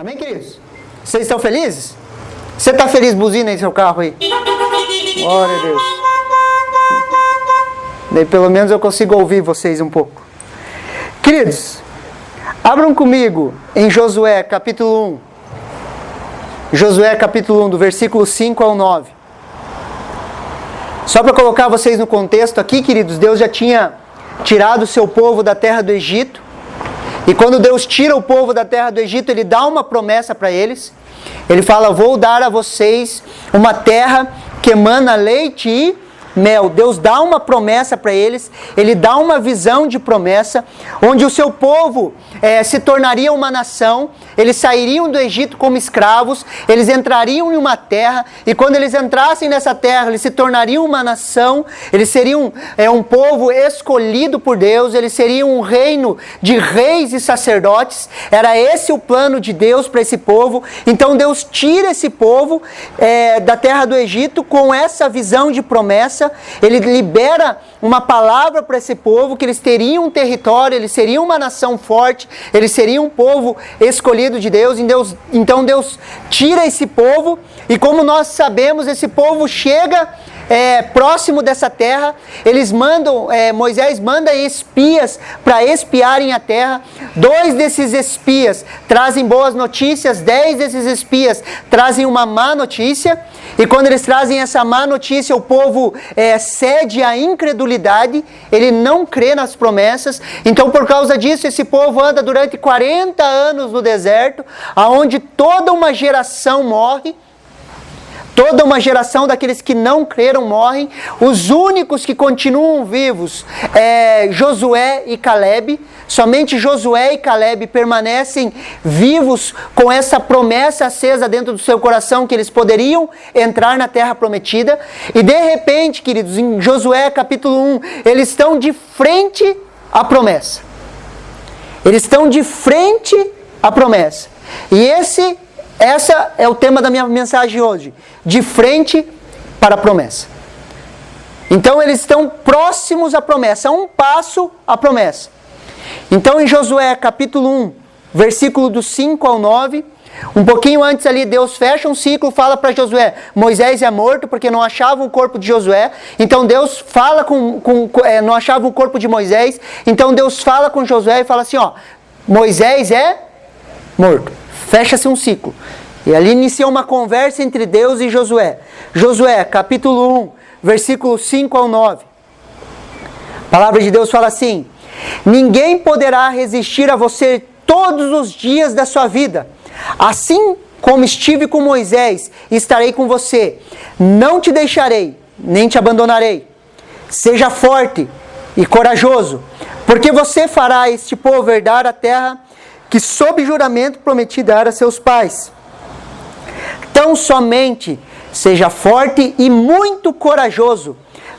Amém, queridos? Vocês estão felizes? Você está feliz, buzina em seu carro aí? Glória a Deus. Daí pelo menos eu consigo ouvir vocês um pouco. Queridos, abram comigo em Josué capítulo 1. Josué capítulo 1, do versículo 5 ao 9. Só para colocar vocês no contexto aqui, queridos, Deus já tinha tirado o seu povo da terra do Egito. E quando Deus tira o povo da terra do Egito, Ele dá uma promessa para eles. Ele fala, vou dar a vocês uma terra que emana leite e mel. Deus dá uma promessa para eles, Ele dá uma visão de promessa, onde o seu povo se tornaria uma nação, eles sairiam do Egito como escravos, eles entrariam em uma terra, e quando eles entrassem nessa terra, eles se tornariam uma nação, eles seriam um povo escolhido por Deus, eles seriam um reino de reis e sacerdotes. Era esse o plano de Deus para esse povo. Então Deus tira esse povo da terra do Egito com essa visão de promessa. Ele libera uma palavra para esse povo, que eles teriam um território, eles seriam uma nação forte, eles seriam um povo escolhido de Deus. Então Deus tira esse povo, e como nós sabemos, esse povo chega próximo dessa terra. Eles mandam, Moisés manda espias para espiarem a terra. 2 desses espias trazem boas notícias, 10 desses espias trazem uma má notícia. E quando eles trazem essa má notícia, o povo cede à incredulidade, ele não crê nas promessas. Então, por causa disso, esse povo anda durante 40 anos no deserto, aonde toda uma geração morre. Toda uma geração daqueles que não creram morrem. Os únicos que continuam vivos Josué e Caleb. Somente Josué e Caleb permanecem vivos com essa promessa acesa dentro do seu coração, que eles poderiam entrar na terra prometida. E de repente, queridos, em Josué capítulo 1, eles estão de frente à promessa. Eles estão de frente à promessa. E essa é o tema da minha mensagem hoje. De frente para a promessa. Então eles estão próximos à promessa, a um passo à promessa. Então em Josué capítulo 1, versículo do 5 ao 9, um pouquinho antes ali, Deus fecha um ciclo, fala para Josué, Moisés é morto porque não achava o corpo de Josué. Então Deus fala não achava o corpo de Moisés. Então Deus fala com Josué e fala assim, Moisés é morto. Fecha-se um ciclo. E ali inicia uma conversa entre Deus e Josué. Josué, capítulo 1, versículo 5 ao 9. A palavra de Deus fala assim: ninguém poderá resistir a você todos os dias da sua vida. Assim como estive com Moisés, estarei com você. Não te deixarei, nem te abandonarei. Seja forte e corajoso, porque você fará este povo herdar a terra que sob juramento prometi dar a seus pais. Tão somente seja forte e muito corajoso,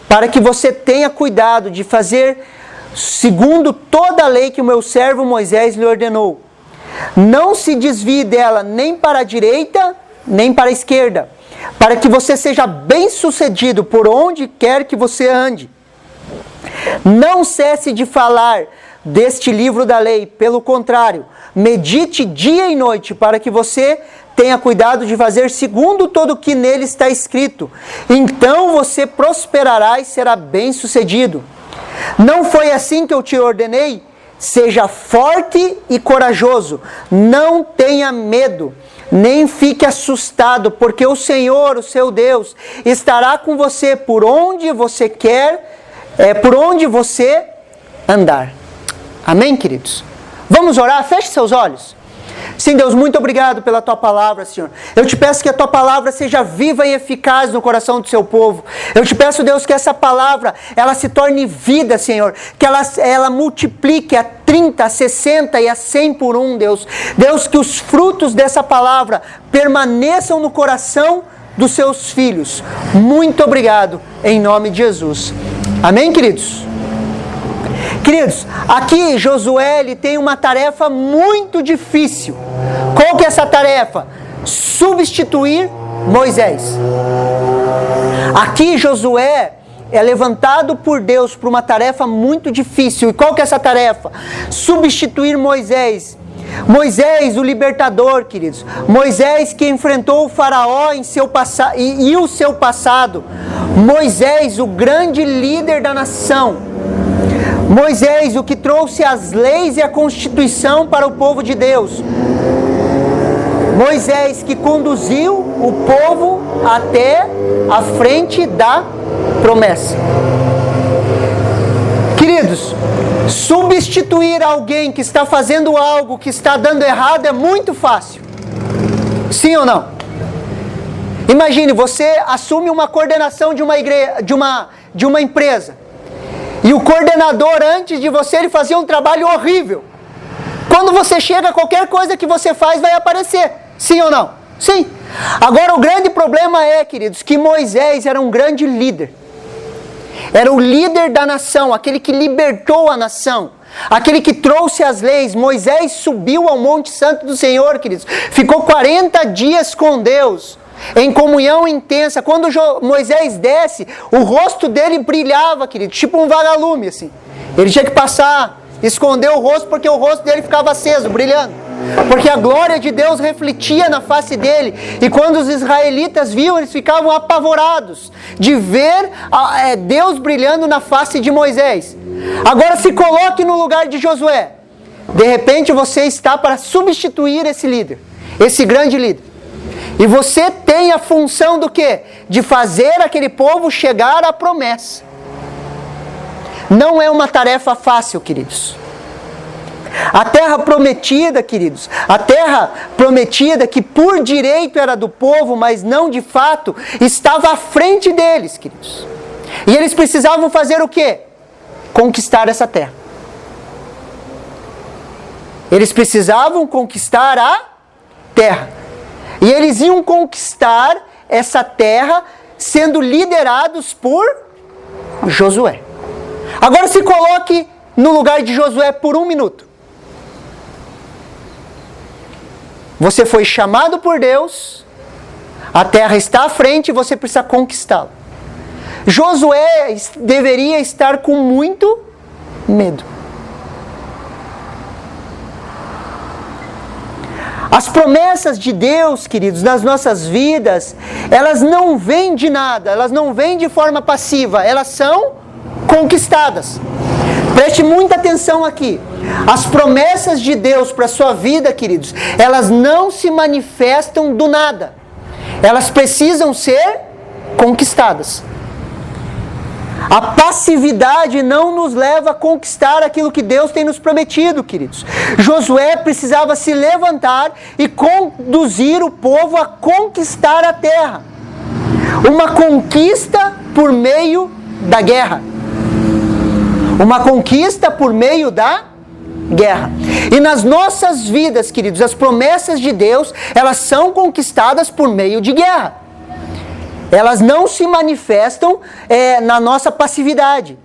para que você tenha cuidado de fazer segundo toda a lei que o meu servo Moisés lhe ordenou. Não se desvie dela nem para a direita, nem para a esquerda, para que você seja bem-sucedido por onde quer que você ande. Não cesse de falar deste livro da lei, pelo contrário, medite dia e noite, para que você tenha cuidado de fazer segundo todo o que nele está escrito. Então você prosperará e será bem-sucedido. Não foi assim que eu te ordenei? Seja forte e corajoso, não tenha medo, nem fique assustado, porque o Senhor, o seu Deus, estará com você por onde você por onde você andar. Amém, queridos? Vamos orar? Feche seus olhos. Sim, Deus, muito obrigado pela Tua palavra, Senhor. Eu te peço que a Tua palavra seja viva e eficaz no coração do Seu povo. Eu te peço, Deus, que essa palavra, ela se torne vida, Senhor. Que ela multiplique a 30, a 60 e a 100 por 1, Deus. Deus, que os frutos dessa palavra permaneçam no coração dos Seus filhos. Muito obrigado, em nome de Jesus. Amém, queridos? Queridos, aqui Josué ele tem uma tarefa muito difícil. Qual que é essa tarefa? Substituir Moisés. Aqui Josué é levantado por Deus para uma tarefa muito difícil. E qual que é essa tarefa? Substituir Moisés. Moisés, o libertador, queridos. Moisés que enfrentou o faraó em seu e o seu passado. Moisés, o grande líder da nação. Moisés, o que trouxe as leis e a constituição para o povo de Deus. Moisés que conduziu o povo até a frente da promessa. Queridos, substituir alguém que está fazendo algo que está dando errado é muito fácil. Sim ou não? Imagine, você assume uma coordenação de uma empresa. E o coordenador, antes de você, ele fazia um trabalho horrível. Quando você chega, qualquer coisa que você faz vai aparecer. Sim ou não? Sim. Agora, o grande problema é, queridos, que Moisés era um grande líder. Era o líder da nação, aquele que libertou a nação, aquele que trouxe as leis. Moisés subiu ao Monte Santo do Senhor, queridos. Ficou 40 dias com Deus, em comunhão intensa. Quando Moisés desce, o rosto dele brilhava, queridos, tipo um vagalume, assim. Ele tinha que passar, esconder o rosto, porque o rosto dele ficava aceso, brilhando. Porque a glória de Deus refletia na face dele. E quando os israelitas viam, eles ficavam apavorados de ver Deus brilhando na face de Moisés. Agora se coloque no lugar de Josué. De repente você está para substituir esse líder, esse grande líder. E você tem a função do quê? De fazer aquele povo chegar à promessa. Não é uma tarefa fácil, queridos. A terra prometida, queridos, a terra prometida que por direito era do povo, mas não de fato, estava à frente deles, queridos. E eles precisavam fazer o quê? Conquistar essa terra. Eles precisavam conquistar a terra. E eles iam conquistar essa terra sendo liderados por Josué. Agora se coloque no lugar de Josué por um minuto. Você foi chamado por Deus, a terra está à frente e você precisa conquistá-la. Josué deveria estar com muito medo. As promessas de Deus, queridos, nas nossas vidas, elas não vêm de nada, elas não vêm de forma passiva, elas são conquistadas. Preste muita atenção aqui. As promessas de Deus para a sua vida, queridos, elas não se manifestam do nada. Elas precisam ser conquistadas. A passividade não nos leva a conquistar aquilo que Deus tem nos prometido, queridos. Josué precisava se levantar e conduzir o povo a conquistar a terra. Uma conquista por meio da guerra. Uma conquista por meio da guerra. E nas nossas vidas, queridos, as promessas de Deus, elas são conquistadas por meio de guerra. Elas não se manifestam na nossa passividade.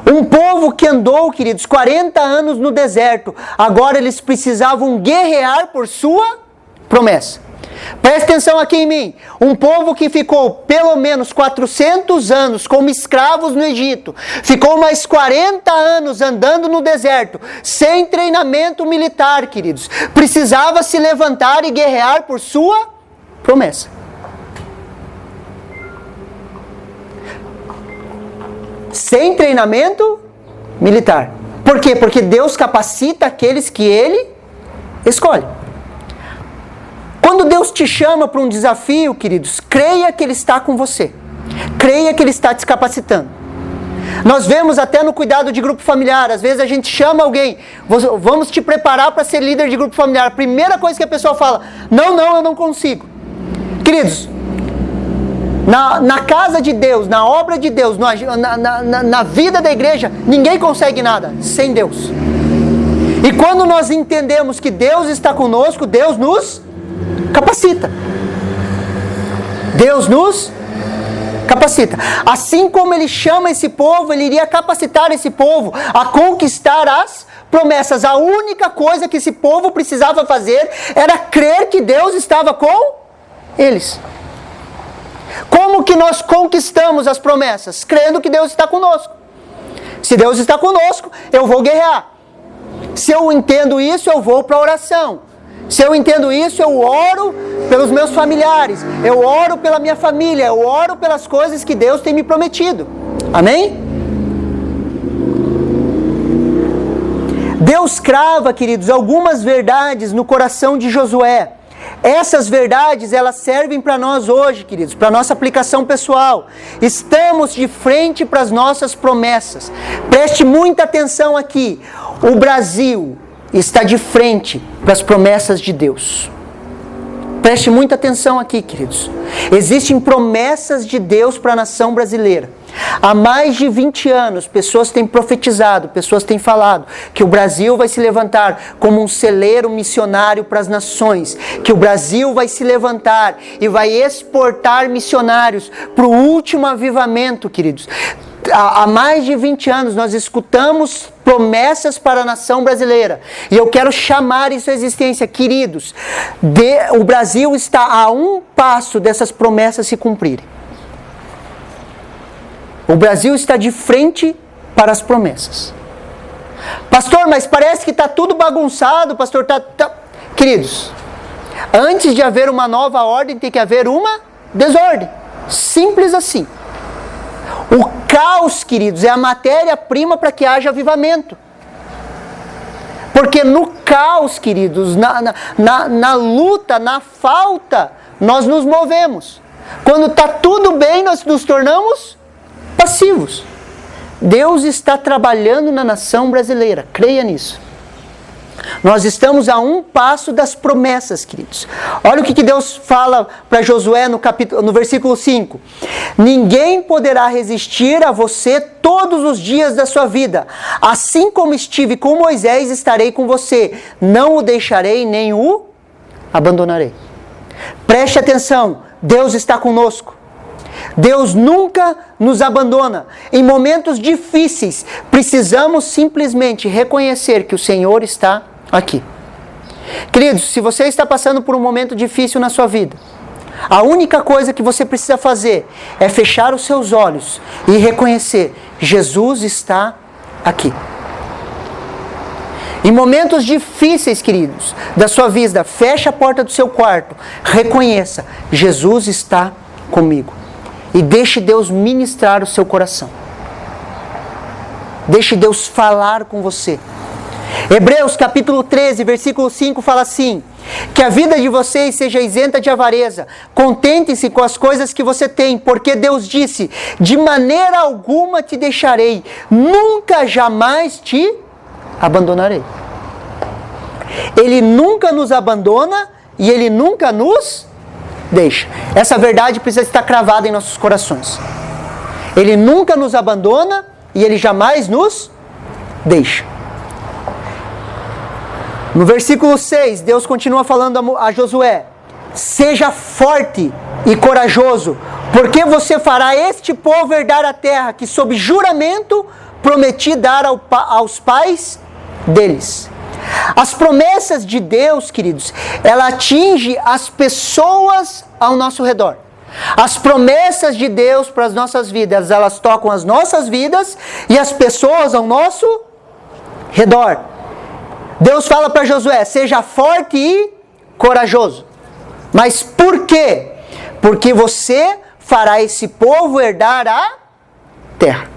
Um povo que andou, queridos, 40 anos no deserto, agora eles precisavam guerrear por sua promessa. Preste atenção aqui em mim. Um povo que ficou pelo menos 400 anos como escravos no Egito, ficou mais 40 anos andando no deserto, sem treinamento militar, queridos, precisava se levantar e guerrear por sua promessa. Sem treinamento militar. Por quê? Porque Deus capacita aqueles que Ele escolhe. Quando Deus te chama para um desafio, queridos, creia que Ele está com você. Creia que Ele está te capacitando. Nós vemos até no cuidado de grupo familiar, às vezes a gente chama alguém, vamos te preparar para ser líder de grupo familiar. A primeira coisa que a pessoa fala, não, eu não consigo. Queridos, na casa de Deus, na obra de Deus, na vida da igreja, ninguém consegue nada sem Deus. E quando nós entendemos que Deus está conosco, Deus nos capacita. Deus nos capacita. Assim como Ele chama esse povo, Ele iria capacitar esse povo a conquistar as promessas. A única coisa que esse povo precisava fazer era crer que Deus estava com eles. Como que nós conquistamos as promessas? Crendo que Deus está conosco. Se Deus está conosco, eu vou guerrear. Se eu entendo isso, eu vou para a oração. Se eu entendo isso, eu oro pelos meus familiares, eu oro pela minha família, eu oro pelas coisas que Deus tem me prometido. Amém? Deus crava, queridos, algumas verdades no coração de Josué. Essas verdades, elas servem para nós hoje, queridos, para nossa aplicação pessoal. Estamos de frente para as nossas promessas. Preste muita atenção aqui. O Brasil está de frente para as promessas de Deus. Preste muita atenção aqui, queridos. Existem promessas de Deus para a nação brasileira. Há mais de 20 anos, pessoas têm profetizado, pessoas têm falado que o Brasil vai se levantar como um celeiro missionário para as nações, que o Brasil vai se levantar e vai exportar missionários para o último avivamento, queridos. Há mais de 20 anos nós escutamos promessas para a nação brasileira. E eu quero chamar isso à existência. Queridos, o Brasil está a um passo dessas promessas se cumprirem. O Brasil está de frente para as promessas. Pastor, mas parece que está tudo bagunçado, pastor. Queridos, antes de haver uma nova ordem, tem que haver uma desordem. Simples assim. O caos, queridos, é a matéria-prima para que haja avivamento. Porque no caos, queridos, na luta, na falta, nós nos movemos. Quando está tudo bem, nós nos tornamos passivos. Deus está trabalhando na nação brasileira, creia nisso. Nós estamos a um passo das promessas, queridos. Olha o que Deus fala para Josué no versículo 5. Ninguém poderá resistir a você todos os dias da sua vida. Assim como estive com Moisés, estarei com você. Não o deixarei, nem o abandonarei. Preste atenção, Deus está conosco. Deus nunca nos abandona. Em momentos difíceis, precisamos simplesmente reconhecer que o Senhor está aqui. Queridos, se você está passando por um momento difícil na sua vida, a única coisa que você precisa fazer é fechar os seus olhos e reconhecer: Jesus está aqui. Em momentos difíceis, queridos, da sua vida, feche a porta do seu quarto, reconheça: Jesus está comigo. E deixe Deus ministrar o seu coração. Deixe Deus falar com você. Hebreus capítulo 13, versículo 5 fala assim: que a vida de vocês seja isenta de avareza. Contem-se com as coisas que você tem, porque Deus disse: de maneira alguma te deixarei, nunca jamais te abandonarei. Ele nunca nos abandona e Ele nunca nos deixa. Essa verdade precisa estar cravada em nossos corações. Ele nunca nos abandona e Ele jamais nos deixa. No versículo 6, Deus continua falando a Josué: seja forte e corajoso, porque você fará este povo herdar a terra que sob juramento prometi dar aos pais deles. As promessas de Deus, queridos, ela atinge as pessoas ao nosso redor. As promessas de Deus para as nossas vidas, elas tocam as nossas vidas e as pessoas ao nosso redor. Deus fala para Josué: seja forte e corajoso. Mas por quê? Porque você fará esse povo herdar a terra.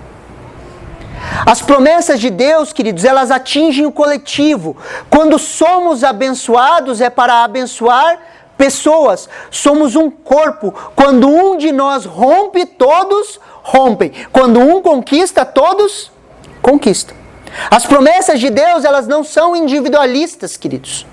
As promessas de Deus, queridos, elas atingem o coletivo. Quando somos abençoados, é para abençoar pessoas. Somos um corpo. Quando um de nós rompe, todos rompem. Quando um conquista, todos conquistam. As promessas de Deus, elas não são individualistas, queridos.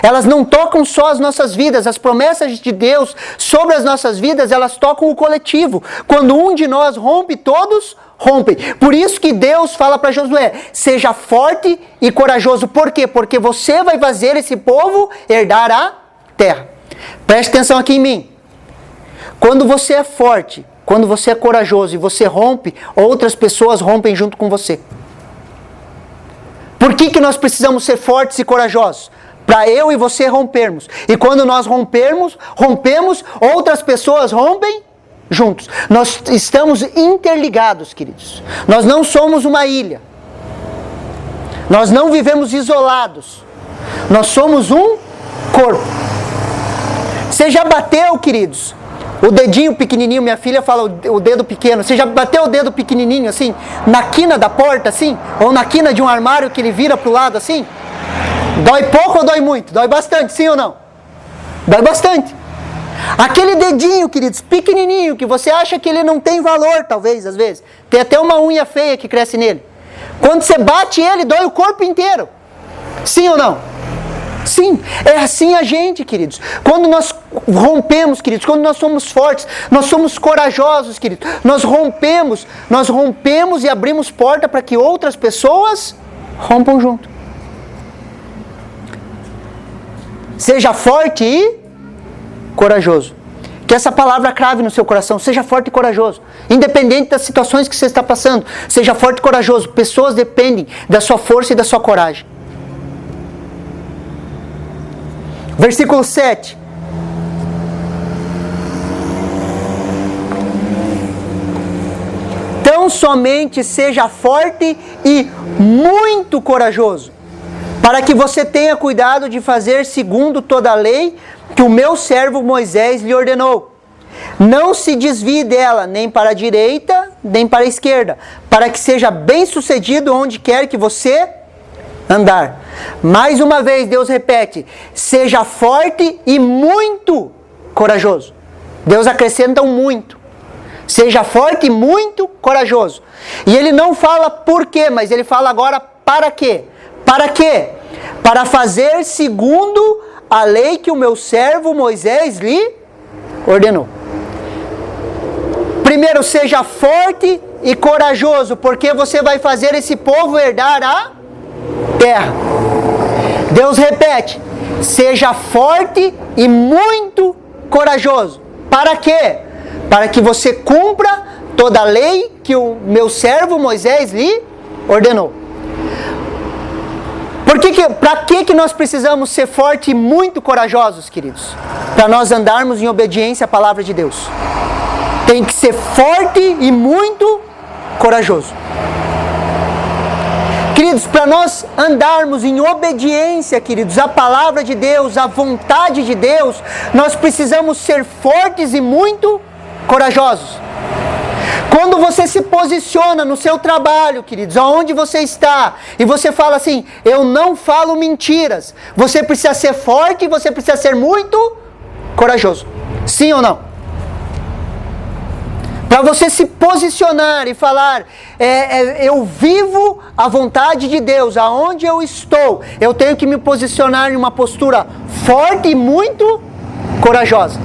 Elas não tocam só as nossas vidas. As promessas de Deus sobre as nossas vidas, elas tocam o coletivo. Quando um de nós rompe, todos rompem. Por isso que Deus fala para Josué: seja forte e corajoso. Por quê? Porque você vai fazer esse povo herdar a terra. Preste atenção aqui em mim. Quando você é forte, quando você é corajoso e você rompe, outras pessoas rompem junto com você. Por que nós precisamos ser fortes e corajosos? Para eu e você rompermos. E quando nós rompemos, outras pessoas rompem juntos. Nós estamos interligados, queridos. Nós não somos uma ilha. Nós não vivemos isolados. Nós somos um corpo. Você já bateu, queridos? O dedinho pequenininho, minha filha fala o dedo pequeno. Você já bateu o dedo pequenininho assim, na quina da porta assim? Ou na quina de um armário que ele vira pro lado assim? Dói pouco ou dói muito? Dói bastante, sim ou não? Dói bastante. Aquele dedinho, queridos, pequenininho, que você acha que ele não tem valor, talvez, às vezes. Tem até uma unha feia que cresce nele. Quando você bate ele, dói o corpo inteiro. Sim ou não? Sim, é assim a gente, queridos. Quando nós rompemos, queridos, quando nós somos fortes, nós somos corajosos, queridos. Nós rompemos e abrimos porta para que outras pessoas rompam junto. Seja forte e corajoso. Que essa palavra crave no seu coração. Seja forte e corajoso. Independente das situações que você está passando. Seja forte e corajoso. Pessoas dependem da sua força e da sua coragem. Versículo 7. Tão somente seja forte e muito corajoso, para que você tenha cuidado de fazer segundo toda a lei que o meu servo Moisés lhe ordenou. Não se desvie dela, nem para a direita, nem para a esquerda, para que seja bem sucedido onde quer que você andar. Mais uma vez Deus repete, seja forte e muito corajoso. Deus acrescenta um muito. Seja forte e muito corajoso. E ele não fala por quê, mas ele fala agora para quê? Para quê? Para fazer segundo a lei que o meu servo Moisés lhe ordenou. Primeiro, seja forte e corajoso, porque você vai fazer esse povo herdar a terra. Deus repete, seja forte e muito corajoso. Para quê? Para que você cumpra toda a lei que o meu servo Moisés lhe ordenou. Para que nós precisamos ser fortes e muito corajosos, queridos? Para nós andarmos em obediência à palavra de Deus. Tem que ser forte e muito corajoso. Queridos, para nós andarmos em obediência, queridos, à palavra de Deus, à vontade de Deus, nós precisamos ser fortes e muito corajosos. Quando você se posiciona no seu trabalho, queridos, aonde você está, e você fala assim, eu não falo mentiras, você precisa ser forte e você precisa ser muito corajoso. Sim ou não? Para você se posicionar e falar, eu vivo a vontade de Deus, aonde eu estou, eu tenho que me posicionar em uma postura forte e muito corajosa.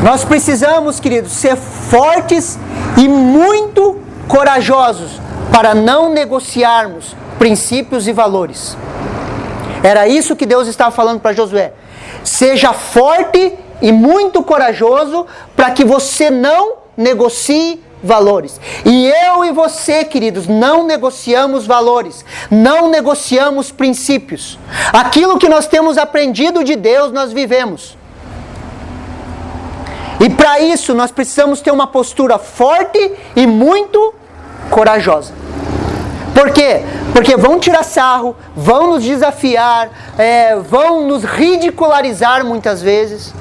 Nós precisamos, queridos, ser fortes e muito corajosos para não negociarmos princípios e valores. Era isso que Deus estava falando para Josué. Seja forte e muito corajoso para que você não negocie valores. E eu e você, queridos, não negociamos valores, não negociamos princípios. Aquilo que nós temos aprendido de Deus, nós vivemos. E para isso nós precisamos ter uma postura forte e muito corajosa. Por quê? Porque vão tirar sarro, vão nos desafiar, vão nos ridicularizar muitas vezes.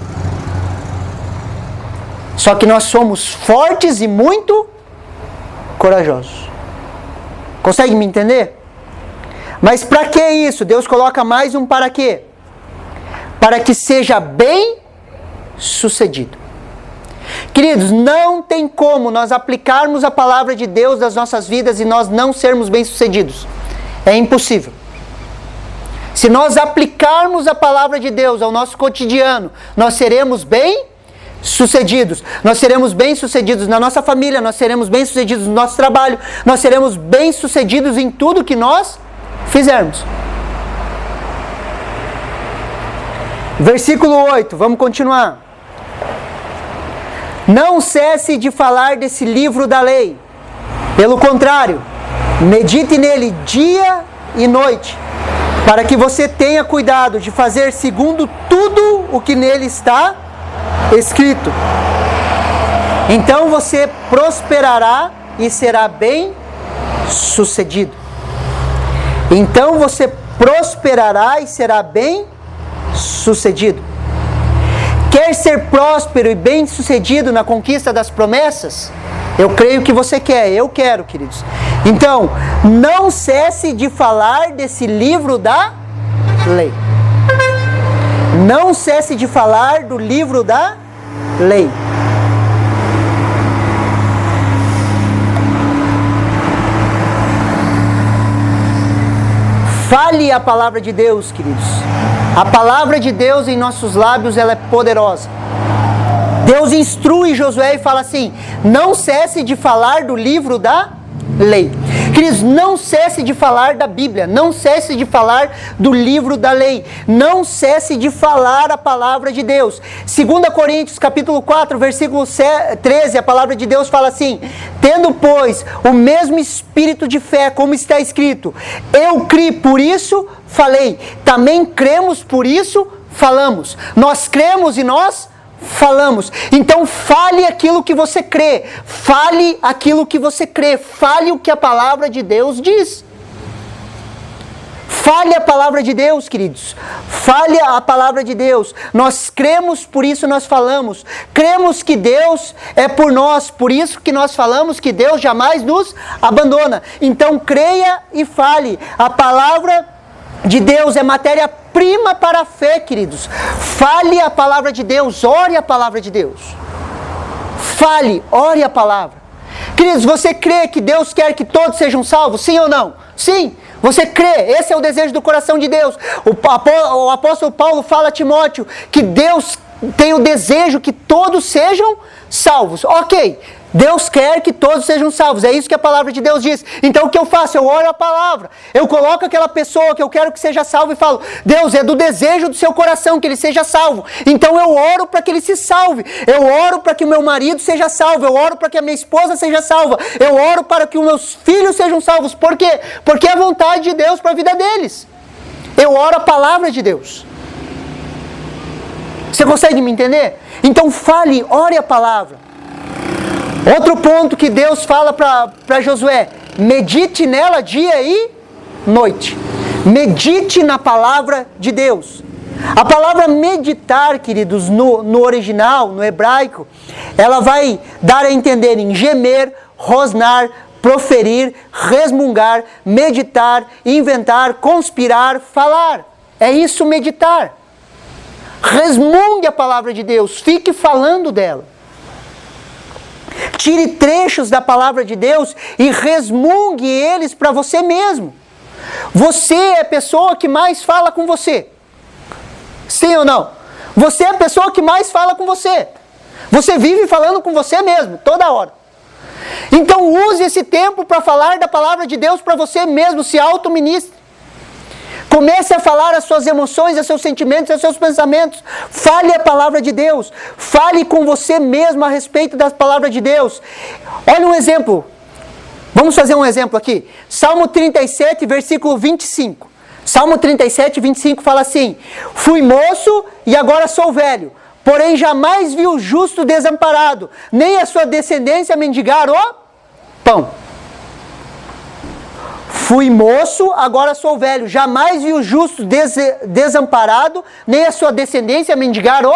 Só que nós somos fortes e muito corajosos. Consegue me entender? Mas para que isso? Deus coloca mais um para quê? Para que seja bem sucedido. Queridos, não tem como nós aplicarmos a palavra de Deus nas nossas vidas e nós não sermos bem-sucedidos. É impossível. Se nós aplicarmos a palavra de Deus ao nosso cotidiano, nós seremos bem-sucedidos. Nós seremos bem-sucedidos na nossa família, nós seremos bem-sucedidos no nosso trabalho, nós seremos bem-sucedidos em tudo que nós fizermos. Versículo 8, vamos continuar. Não cesse de falar desse livro da lei. Pelo contrário, medite nele dia e noite, para que você tenha cuidado de fazer segundo tudo o que nele está escrito. Então você prosperará e será bem sucedido. Então você prosperará e será bem sucedido. Quer ser próspero e bem sucedido na conquista das promessas? Eu creio que você quer, eu quero, queridos. Então, não cesse de falar desse livro da lei. Não cesse de falar do livro da lei. Fale a palavra de Deus, queridos. A palavra de Deus em nossos lábios, ela é poderosa. Deus instrui Josué e fala assim: não cesse de falar do livro da lei. Queridos, não cesse de falar da Bíblia, não cesse de falar do livro da lei, não cesse de falar a palavra de Deus. 2 Coríntios capítulo 4, versículo 13, a palavra de Deus fala assim: tendo, pois, o mesmo espírito de fé, como está escrito, eu criei, por isso falei, também cremos, por isso falamos. Nós cremos e nós falamos. Então fale aquilo que você crê, fale aquilo que você crê, fale o que a palavra de Deus diz. Fale a palavra de Deus, queridos. Fale a palavra de Deus. Nós cremos, por isso nós falamos. Cremos que Deus é por nós, por isso que nós falamos que Deus jamais nos abandona. Então creia e fale. A palavra de Deus é matéria-prima para a fé, queridos. Fale a palavra de Deus, ore a palavra de Deus. Fale, ore a palavra. Queridos, você crê que Deus quer que todos sejam salvos? Sim ou não? Sim. Você crê, esse é o desejo do coração de Deus. O apóstolo Paulo fala a Timóteo que Deus tem o desejo que todos sejam salvos. Ok, Deus quer que todos sejam salvos, é isso que a palavra de Deus diz. Então o que eu faço? Eu oro a palavra, eu coloco aquela pessoa que eu quero que seja salvo e falo: Deus, é do desejo do seu coração que ele seja salvo, então eu oro para que ele se salve, eu oro para que o meu marido seja salvo, eu oro para que a minha esposa seja salva, eu oro para que os meus filhos sejam salvos. Por quê? Porque é a vontade de Deus para a vida deles. Eu oro a palavra de Deus. Você consegue me entender? Então fale, ore a palavra. Outro ponto que Deus fala para Josué: medite nela dia e noite. Medite na palavra de Deus. A palavra meditar, queridos, no original, no hebraico, ela vai dar a entender em gemer, rosnar, proferir, resmungar, meditar, inventar, conspirar, falar. É isso, meditar. Resmungue a palavra de Deus, fique falando dela. Tire trechos da palavra de Deus e resmungue eles para você mesmo. Você é a pessoa que mais fala com você. Sim ou não? Você é a pessoa que mais fala com você. Você vive falando com você mesmo, toda hora. Então use esse tempo para falar da palavra de Deus para você mesmo, se auto-ministre. Comece a falar as suas emoções, os seus sentimentos, os seus pensamentos. Fale a palavra de Deus. Fale com você mesmo a respeito da palavra de Deus. Olha um exemplo. Vamos fazer um exemplo aqui. Salmo 37, versículo 25. Salmo 37, 25 fala assim: fui moço e agora sou velho, porém jamais vi o justo desamparado, nem a sua descendência mendigar o pão. Fui moço, agora sou velho, jamais vi o justo desamparado, nem a sua descendência mendigar o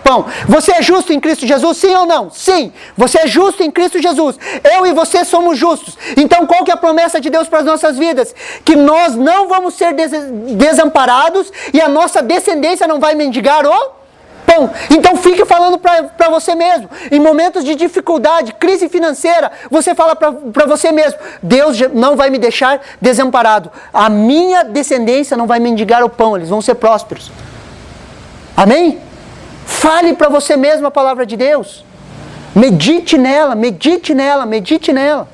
pão. Você é justo em Cristo Jesus, sim ou não? Sim, você é justo em Cristo Jesus. Eu e você somos justos. Então qual que é a promessa de Deus para as nossas vidas? Que nós não vamos ser desamparados e a nossa descendência não vai mendigar o pão. Então fique falando para você mesmo. Em momentos de dificuldade, crise financeira, você fala para você mesmo: Deus não vai me deixar desamparado. A minha descendência não vai mendigar o pão, eles vão ser prósperos. Amém? Fale para você mesmo a palavra de Deus. Medite nela, medite nela, medite nela.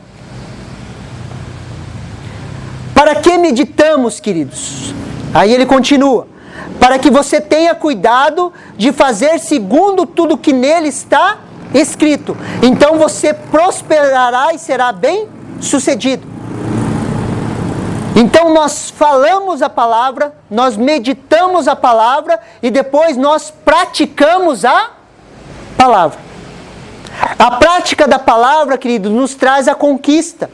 Para que meditamos, queridos? Aí ele continua: para que você tenha cuidado de fazer segundo tudo que nele está escrito. Então você prosperará e será bem sucedido. Então nós falamos a palavra, nós meditamos a palavra e depois nós praticamos a palavra. A prática da palavra, querido, nos traz a conquista.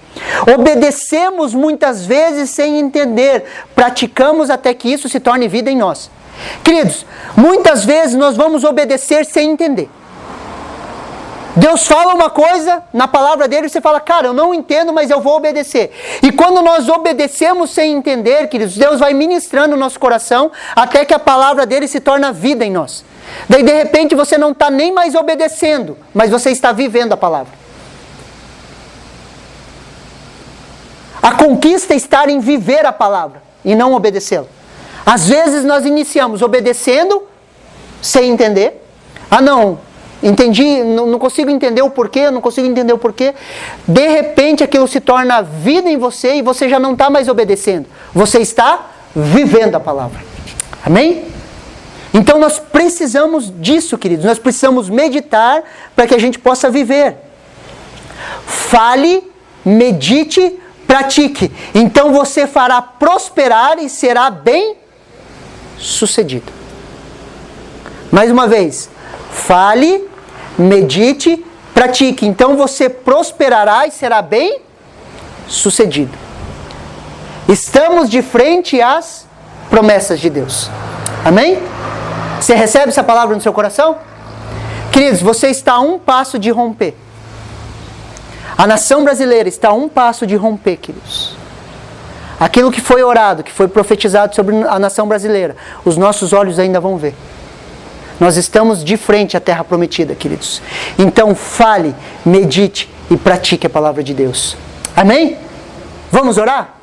Obedecemos muitas vezes sem entender. Praticamos até que isso se torne vida em nós. Queridos, muitas vezes nós vamos obedecer sem entender. Deus fala uma coisa na palavra dele e você fala, cara, eu não entendo, mas eu vou obedecer. E quando nós obedecemos sem entender, queridos, Deus vai ministrando o nosso coração até que a palavra dele se torna vida em nós. Daí de repente você não está nem mais obedecendo, mas você está vivendo a palavra. A conquista está em viver a palavra e não obedecê-la. Às vezes nós iniciamos obedecendo sem entender. Ah não, entendi, não consigo entender o porquê, não consigo entender o porquê. De repente aquilo se torna vida em você e você já não está mais obedecendo. Você está vivendo a palavra. Amém? Então nós precisamos disso, queridos. Nós precisamos meditar para que a gente possa viver. Fale, medite, pratique. Então você fará prosperar e será bem sucedido. Mais uma vez. Fale, medite, pratique. Então você prosperará e será bem sucedido. Estamos de frente às promessas de Deus. Amém? Você recebe essa palavra no seu coração? Queridos, você está a um passo de romper. A nação brasileira está a um passo de romper, queridos. Aquilo que foi orado, que foi profetizado sobre a nação brasileira, os nossos olhos ainda vão ver. Nós estamos de frente à terra prometida, queridos. Então fale, medite e pratique a palavra de Deus. Amém? Vamos orar?